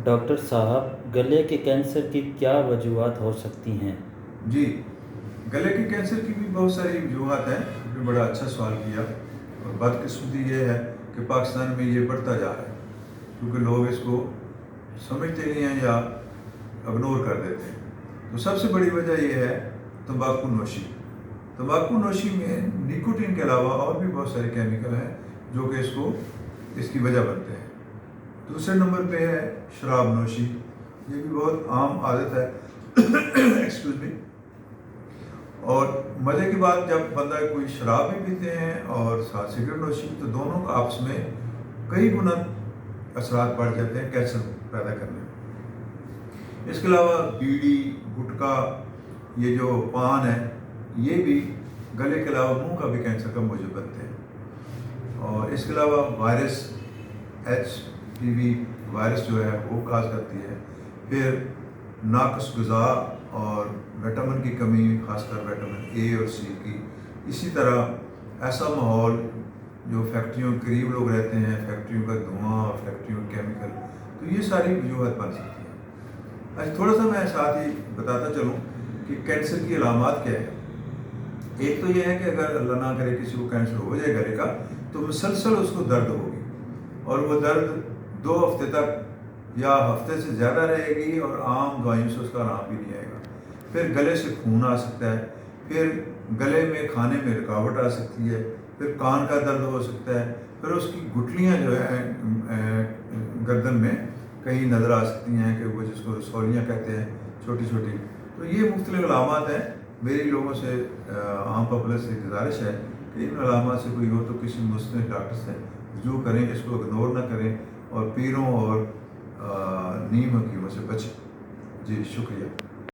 Doctor صاحب، گلے کے کینسر کی کیا وجوہات ہو سکتی ہیں؟ جی، گلے کے کینسر کی بھی بہت ساری وجوہات ہیں. آپ نے بڑا اچھا سوال کیا. اور بدقسمتی یہ ہے کہ پاکستان میں یہ بڑھتا جا رہا ہے کیونکہ لوگ اس کو سمجھتے نہیں ہیں یا اگنور کر دیتے ہیں. تو سب سے بڑی وجہ یہ ہے تمباکو نوشی. تمباکو نوشی میں نیکوٹین کے علاوہ اور بھی بہت سارے کیمیکل ہیں جو کہ اس کی وجہ بنتے ہیں. دوسرے نمبر پہ ہے شراب نوشی. یہ بھی بہت عام عادت ہے ایکسکیوز می. اور مزے کی بات، جب بندہ کوئی شراب بھی پیتے ہیں اور ساتھ سگریٹ نوشی، تو دونوں کا آپس میں کئی گنا اثرات بڑھ جاتے ہیں کینسر پیدا کرنے میں. اس کے علاوہ بیڑی، گٹکا، یہ جو پان ہے، یہ بھی گلے کے علاوہ منہ کا بھی کینسر کا موجب بنتے ہیں. اور اس کے علاوہ وائرس HPV وائرس جو ہے وہ کاز کرتی ہے. پھر ناقص غذا اور وٹامن کی کمی، خاص کر وٹامن A اور C کی. اسی طرح ایسا ماحول جو فیکٹریوں کے قریب لوگ رہتے ہیں، فیکٹریوں کا دھواں اور فیکٹریوں کے کیمیکل، تو یہ ساری وجوہات بن سکتی ہیں. اچھا، تھوڑا سا میں ساتھ ہی بتاتا چلوں کہ کینسر کی علامات کیا ہے. ایک تو یہ ہے کہ اگر اللہ نہ کرے کسی کو کینسر ہو جائے گلے کا، تو مسلسل اس کو درد ہوگی، اور وہ درد 2 ہفتے تک یا ہفتے سے زیادہ رہے گی، اور عام دوائیوں سے اس کا آرام بھی نہیں آئے گا. پھر گلے سے خون آ سکتا ہے. پھر گلے میں کھانے میں رکاوٹ آ سکتی ہے. پھر کان کا درد ہو سکتا ہے. پھر اس کی گٹھلیاں جو ہیں گردن میں کہیں نظر آ سکتی ہیں کہ وہ جس کو رسولیاں کہتے ہیں، چھوٹی چھوٹی. تو یہ مختلف علامات ہیں. میری لوگوں سے، عام پبلک سے گزارش ہے کہ ان علامات سے کوئی ہو تو کسی مستند ڈاکٹر سے رجوع کریں، اس کو اگنور نہ کریں، اور پیروں اور نیم حکیموں سے بچیں. جی، شکریہ.